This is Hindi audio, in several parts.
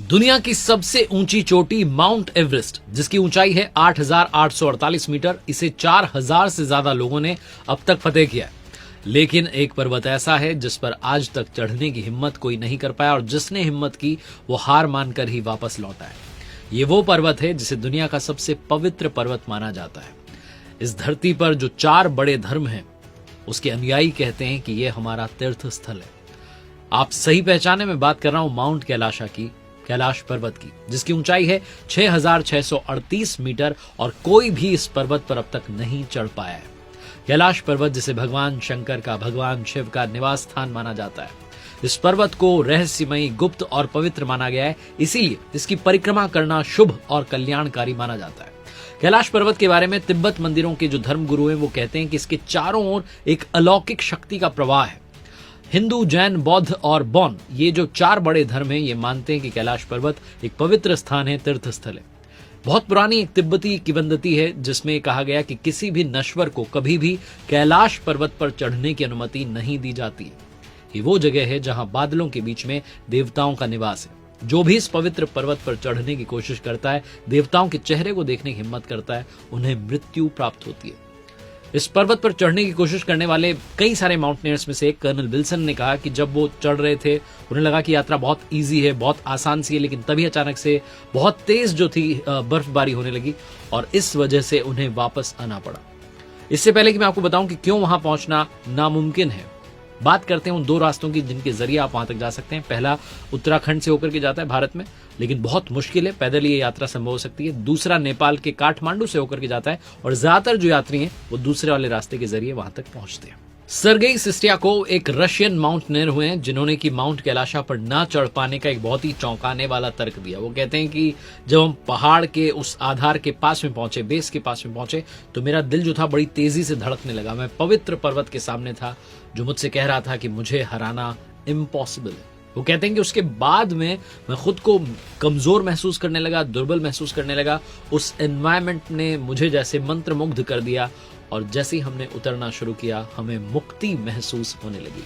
दुनिया की सबसे ऊंची चोटी माउंट एवरेस्ट, जिसकी ऊंचाई है 8,848 मीटर, इसे 4,000 से ज्यादा लोगों ने अब तक फतेह किया है। लेकिन एक पर्वत ऐसा है जिस पर आज तक चढ़ने की हिम्मत कोई नहीं कर पाया, और जिसने हिम्मत की वो हार मानकर ही वापस लौटा है। ये वो पर्वत है जिसे दुनिया का सबसे पवित्र पर्वत माना जाता है। इस धरती पर जो 4 बड़े धर्म हैं, उसके अनुयायी कहते हैं कि ये हमारा तीर्थ स्थल है। आप सही पहचाने, में बात कर रहा हूं माउंट कैलाशा की, कैलाश पर्वत की, जिसकी ऊंचाई है 6,638 मीटर, और कोई भी इस पर्वत पर अब तक नहीं चढ़ पाया है। कैलाश पर्वत, जिसे भगवान शंकर का, भगवान शिव का निवास स्थान माना जाता है, इस पर्वत को रहस्यमयी, गुप्त और पवित्र माना गया है। इसीलिए इसकी परिक्रमा करना शुभ और कल्याणकारी माना जाता है। कैलाश पर्वत के बारे में तिब्बत मंदिरों के जो धर्म गुरु हैं वो कहते हैं कि इसके चारों ओर एक अलौकिक शक्ति का प्रवाह है। हिंदू, जैन, बौद्ध और बौन, ये जो 4 बड़े धर्म हैं, ये मानते हैं कि कैलाश पर्वत एक पवित्र स्थान है, तीर्थ स्थल है। बहुत पुरानी एक तिब्बती किंवदंती है जिसमें कहा गया कि किसी भी नश्वर को कभी भी कैलाश पर्वत पर चढ़ने की अनुमति नहीं दी जाती है। ये वो जगह है जहां बादलों के बीच में देवताओं का निवास है। जो भी इस पवित्र पर्वत पर चढ़ने की कोशिश करता है, देवताओं के चेहरे को देखने की हिम्मत करता है, उन्हें मृत्यु प्राप्त होती है। इस पर्वत पर चढ़ने की कोशिश करने वाले कई सारे माउंटेनियर्स में से एक कर्नल विल्सन ने कहा कि जब वो चढ़ रहे थे, उन्हें लगा कि यात्रा बहुत इजी है, बहुत आसान सी है, लेकिन तभी अचानक से बहुत तेज जो थी बर्फबारी होने लगी, और इस वजह से उन्हें वापस आना पड़ा। इससे पहले कि मैं आपको बताऊं कि क्यों वहां पहुंचना नामुमकिन है, बात करते हैं उन 2 रास्तों की जिनके जरिए आप वहां तक जा सकते हैं। पहला उत्तराखंड से होकर के जाता है भारत में, लेकिन बहुत मुश्किल है, पैदल ये यात्रा संभव हो सकती है। दूसरा नेपाल के काठमांडू से होकर के जाता है, और ज्यादातर जो यात्री हैं वो दूसरे वाले रास्ते के जरिए वहां तक पहुंचते हैं। सर्गेई सिस्टियाकोव एक रशियन माउंटेनियर हुए हैं जिन्होंने कि माउंट कैलाशा पर ना चढ़ पाने का एक बहुत ही चौंकाने वाला तर्क दिया। वो कहते हैं कि जब हम पहाड़ के उस आधार के पास में पहुंचे, बेस के पास में पहुंचे, तो मेरा दिल जो था बड़ी तेजी से धड़कने लगा। मैं पवित्र पर्वत के सामने था जो मुझसे कह रहा था कि मुझे हराना इम्पॉसिबल है। वो कहते हैं कि उसके बाद में मैं खुद को कमजोर महसूस करने लगा, दुर्बल महसूस करने लगा। उस एनवायरनमेंट ने मुझे जैसे मंत्रमुग्ध कर दिया, और जैसे ही हमने उतरना शुरू किया, हमें मुक्ति महसूस होने लगी।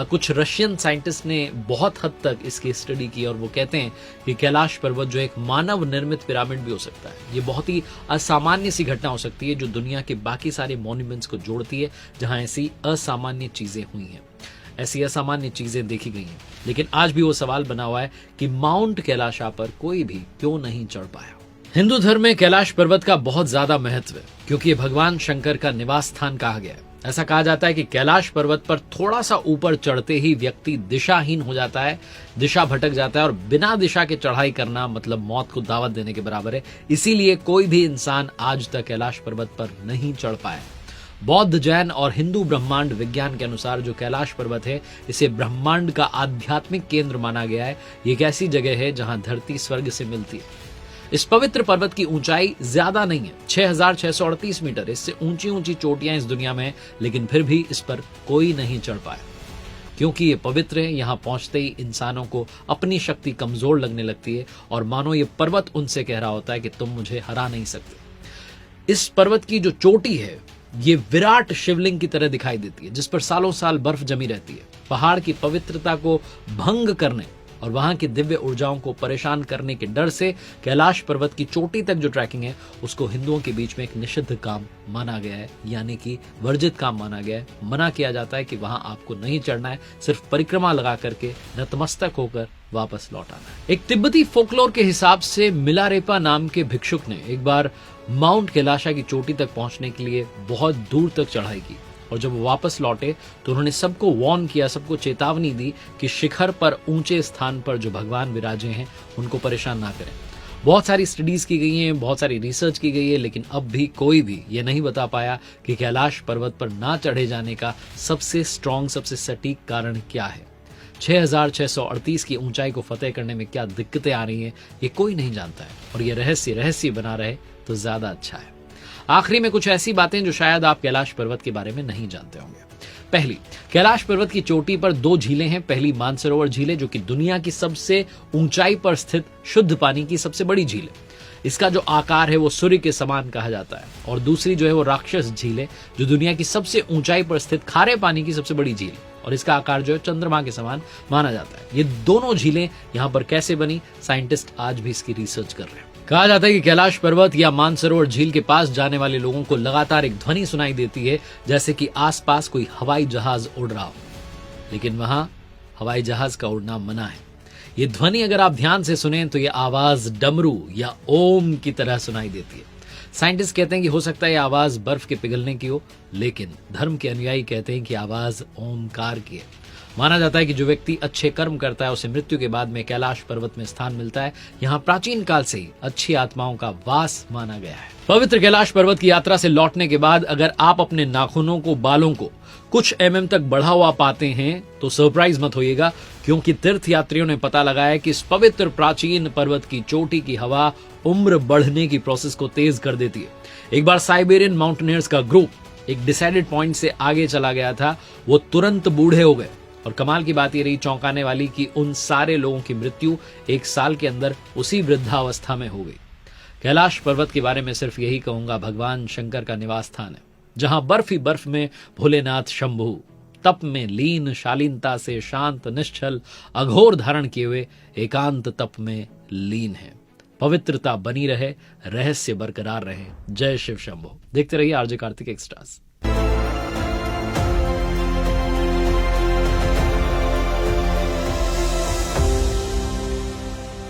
कुछ रशियन साइंटिस्ट ने बहुत हद तक इसकी स्टडी की, और वो कहते हैं कि कैलाश पर्वत जो एक मानव निर्मित पिरामिड भी हो सकता है। ये बहुत ही असामान्य सी घटना हो सकती है जो दुनिया के बाकी सारे मॉन्यूमेंट्स को जोड़ती है, जहां ऐसी असामान्य चीजें हुई हैं, ऐसी असामान्य चीजें देखी गई हैं। लेकिन आज भी वो सवाल बना हुआ है कि माउंट कैलाशा पर कोई भी क्यों नहीं चढ़ पाया। हिंदू धर्म में कैलाश पर्वत का बहुत ज्यादा महत्व है, क्योंकि ये भगवान शंकर का निवास स्थान कहा गया है। ऐसा कहा जाता है कि कैलाश पर्वत पर थोड़ा सा ऊपर चढ़ते ही व्यक्ति दिशाहीन हो जाता है, दिशा भटक जाता है, और बिना दिशा के चढ़ाई करना मतलब मौत को दावत देने के बराबर है। इसीलिए कोई भी इंसान आज तक कैलाश पर्वत पर नहीं चढ़ पाया। बौद्ध, जैन और हिंदू ब्रह्मांड विज्ञान के अनुसार जो कैलाश पर्वत है, इसे ब्रह्मांड का आध्यात्मिक केंद्र माना गया है। ये एक ऐसी जगह है जहां धरती स्वर्ग से मिलती है। इस पवित्र पर्वत की ऊंचाई ज्यादा नहीं है, 6,638 मीटर। इससे ऊंची ऊंची चोटियां इस दुनिया में हैं, लेकिन फिर भी इस पर कोई नहीं चढ़ पाया, क्योंकि ये पवित्र है। यहां पहुंचते ही इंसानों को अपनी शक्ति कमजोर लगने लगती है, और मानो ये पर्वत उनसे कह रहा होता है कि तुम मुझे हरा नहीं सकते। इस पर्वत की जो चोटी है, ये विराट शिवलिंग की तरह दिखाई देती है, जिस पर सालों साल बर्फ जमी रहती है। पहाड़ की पवित्रता को भंग करने और वहां की दिव्य ऊर्जाओं को परेशान करने के डर से कैलाश पर्वत की चोटी तक जो ट्रैकिंग है, उसको हिंदुओं के बीच में एक निषिद्ध काम माना गया है, यानी कि वर्जित काम माना गया है। मना किया जाता है कि वहां आपको नहीं चढ़ना है, सिर्फ परिक्रमा लगा करके नतमस्तक होकर वापस लौट आना है। एक तिब्बती फोकलोर के हिसाब से मिलारेपा नाम के भिक्षुक ने एक बार माउंट कैलाशा की चोटी तक पहुंचने के लिए बहुत दूर तक चढ़ाई की, और जब वो वापस लौटे तो उन्होंने सबको वार्न किया, सबको चेतावनी दी कि शिखर पर ऊंचे स्थान पर जो भगवान विराजे हैं उनको परेशान ना करें। बहुत सारी स्टडीज की गई हैं, बहुत सारी रिसर्च की गई है, लेकिन अब भी कोई भी ये नहीं बता पाया कि कैलाश पर्वत पर ना चढ़े जाने का सबसे स्ट्रॉन्ग, सबसे सटीक कारण क्या है। 6,638 की ऊंचाई को फतेह करने में क्या दिक्कतें आ रही हैं, ये कोई नहीं जानता है, और ये रहस्य बना रहे तो ज्यादा अच्छा है। आखिरी में कुछ ऐसी बातें जो शायद आप कैलाश पर्वत के बारे में नहीं जानते होंगे। पहली, कैलाश पर्वत की चोटी पर 2 झीलें हैं। पहली मानसरोवर झील है, जो कि दुनिया की सबसे ऊंचाई पर स्थित शुद्ध पानी की सबसे बड़ी झील है। इसका जो आकार है वो सूर्य के समान कहा जाता है। और दूसरी जो है वो राक्षस झील है, जो दुनिया की सबसे ऊंचाई पर स्थित खारे पानी की सबसे बड़ी झील है। और इसका आकार जो है चंद्रमा के समान माना जाता है। ये दोनों झीलें यहाँ पर कैसे बनी, साइंटिस्ट आज भी इसकी रिसर्च कर रहे हैं। कहा जाता है कि कैलाश पर्वत या मानसरोवर झील के पास जाने वाले लोगों को लगातार एक ध्वनि सुनाई देती है, जैसे कि आसपास कोई हवाई जहाज उड़ रहा हो, लेकिन वहां हवाई जहाज का उड़ना मना है। ये ध्वनि अगर आप ध्यान से सुने तो ये आवाज डमरू या ओम की तरह सुनाई देती है। साइंटिस्ट कहते हैं कि हो सकता है ये आवाज बर्फ के पिघलने की हो, लेकिन धर्म के अनुयायी कहते हैं कि आवाज ओमकार की है। माना जाता है कि जो व्यक्ति अच्छे कर्म करता है उसे मृत्यु के बाद में कैलाश पर्वत में स्थान मिलता है। यहाँ प्राचीन काल से ही अच्छी आत्माओं का वास माना गया है। पवित्र कैलाश पर्वत की यात्रा से लौटने के बाद अगर आप अपने नाखूनों को, बालों को कुछ mm तक बढ़ा हुआ पाते हैं तो सरप्राइज मत होइएगा, क्योंकि तीर्थ यात्रियों ने पता लगाया कि इस पवित्र प्राचीन पर्वत की चोटी की हवा उम्र बढ़ने की प्रोसेस को तेज कर देती है। एक बार साइबेरियन माउंटेनियर्स का ग्रुप एक डिसाइडेड पॉइंट से आगे चला गया था, वो तुरंत बूढ़े हो गए और कमाल की बात ये रही, चौंकाने वाली, कि उन सारे लोगों की मृत्यु 1 साल के अंदर उसी वृद्धावस्था में हो गई। कैलाश पर्वत के बारे में सिर्फ यही कहूंगा, भगवान शंकर का निवास स्थान है, जहां बर्फ ही बर्फ में भोलेनाथ शंभु तप में लीन, शालीनता से शांत, निश्चल, अघोर धारण किए हुए एकांत तप में लीन है। पवित्रता बनी रहे, रहस्य बरकरार रहे। जय शिव शंभो। देखते रहिए आरजे कार्तिक एक्स्ट्रास।